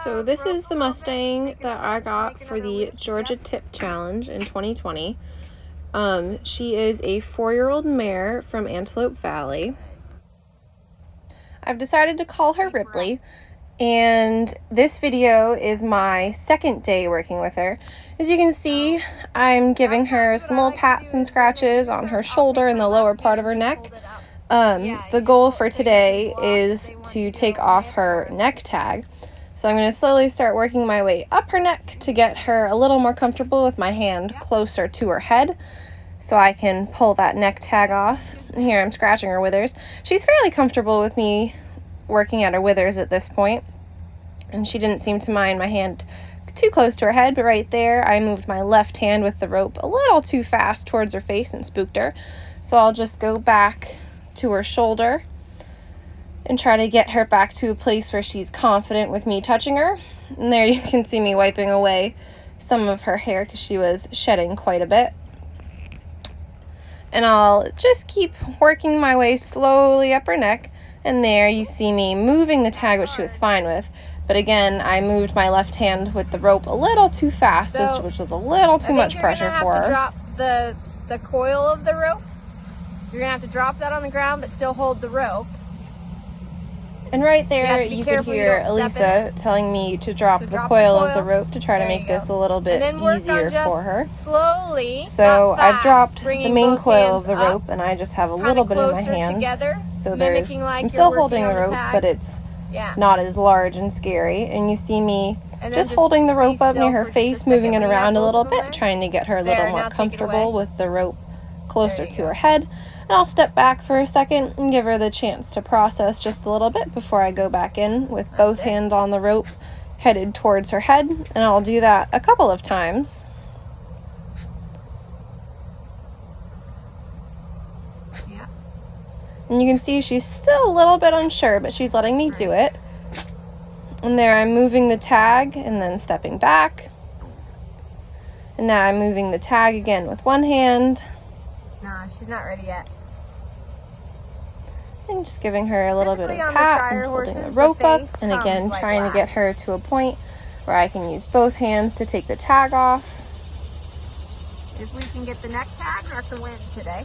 So this is the Mustang that I got for the Georgia Tip Challenge in 2020. She is a 4-year-old mare from Antelope Valley. I've decided to call her Ripley, and this video is my second day working with her. As you can see, I'm giving her some little pats and scratches on her shoulder and the lower part of her neck. The goal for today is to take off her neck tag. So I'm going to slowly start working my way up her neck to get her a little more comfortable with my hand closer to her head so I can pull that neck tag off. And here I'm scratching her withers. She's fairly comfortable with me working at her withers at this point, and she didn't seem to mind my hand too close to her head, but right there I moved my left hand with the rope a little too fast towards her face and spooked her. So I'll just go back to her shoulder and try to get her back to a place where she's confident with me touching her. And there you can see me wiping away some of her hair because she was shedding quite a bit. And I'll just keep working my way slowly up her neck, and there you see me moving the tag, which she was fine with. But again, I moved my left hand with the rope a little too fast, which was a little too much pressure for her. Drop the coil of the rope. You're gonna have to drop that on the ground, but still hold the rope. And right there, you could hear Elisa telling me to drop the coil of the rope to try to make this a little bit easier for her. Slowly. So I've dropped the main coil of the rope, and I just have a little bit in my hand. So I'm still holding the rope, but it's not as large and scary. And you see me just holding the rope up near her face, moving it around a little bit, trying to get her a little more comfortable with the rope closer to her head. And I'll step back for a second and give her the chance to process just a little bit before I go back in with both hands on the rope headed towards her head. And I'll do that a couple of times. Yeah. And you can see she's still a little bit unsure, but she's letting me do it. And there I'm moving the tag and then stepping back. And now I'm moving the tag again with one hand. Nah, she's not ready yet. And just giving her a little bit of a pat and holding the rope up, and again trying to get her to a point where I can use both hands to take the tag off. If we can get the neck tag, or can win today.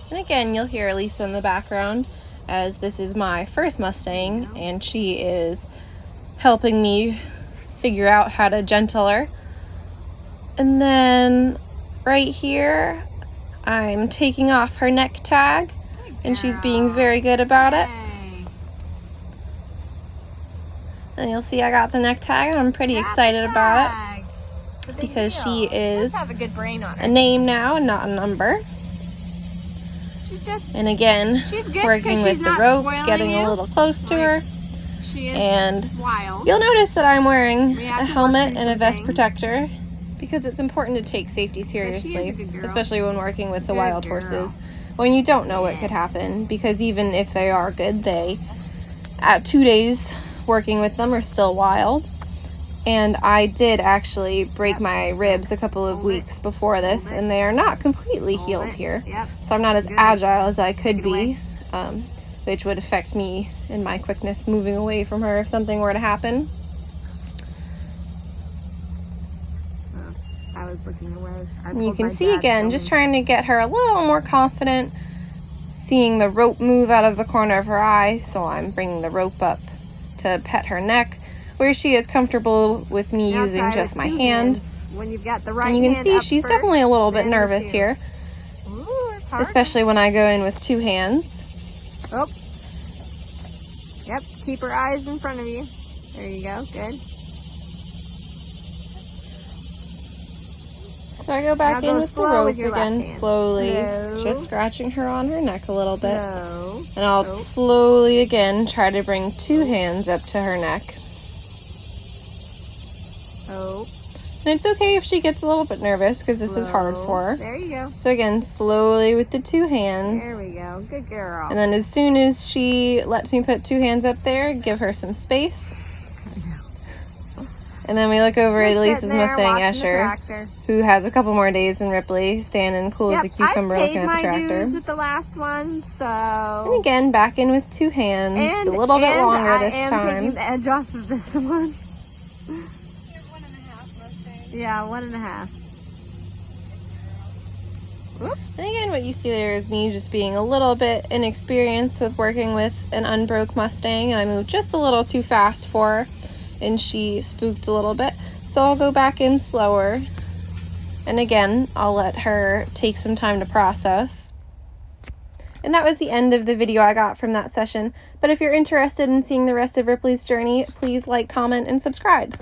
And again, you'll hear Elisa in the background, as this is my first Mustang, and she is helping me figure out how to gentle her. And then right here, I'm taking off her neck tag, and she's being very good about it. And you'll see I got the neck tag, and I'm pretty excited about it because she is a name now and not a number. And again, working with the rope, getting a little close to her. And you'll notice that I'm wearing a helmet and a vest protector because it's important to take safety seriously, especially when working with the wild horses, when you don't know what could happen, because even if they are good, at 2 days working with them, are still wild. And I did actually break my ribs a couple of weeks before this, and they are not completely healed here. So I'm not as agile as I could be, which would affect me in my quickness moving away from her if something were to happen. I was looking away. And you can see again, just trying to get her a little more confident, seeing the rope move out of the corner of her eye, so I'm bringing the rope up to pet her neck, where she is comfortable with me using just my hand. When you've got the right and you can see she's definitely a little bit nervous here, especially when I go in with two hands. Oh. Yep, keep her eyes in front of you. There you go, good. So I go back in with the rope again, slowly, just scratching her on her neck a little bit. And I'll slowly again try to bring two hands up to her neck. And it's okay if she gets a little bit nervous because this is hard for her. There you go. So again, slowly with the two hands. There we go. Good girl. And then as soon as she lets me put two hands up there, give her some space. And then we look over at Elisa's Mustang Escher, who has a couple more days than Ripley, standing cool as a cucumber looking at the tractor. I paid my dues with the last one, so. And again, back in with 2 hands, a little bit longer this time. I am taking the edge off of this one. You have 1.5 Mustangs. Yeah, 1.5. Whoop. And again, what you see there is me just being a little bit inexperienced with working with an unbroke Mustang, and I moved just a little too fast for her, and she spooked a little bit. So I'll go back in slower, and again, I'll let her take some time to process. And that was the end of the video I got from that session. But if you're interested in seeing the rest of Ripley's journey, please like, comment, and subscribe.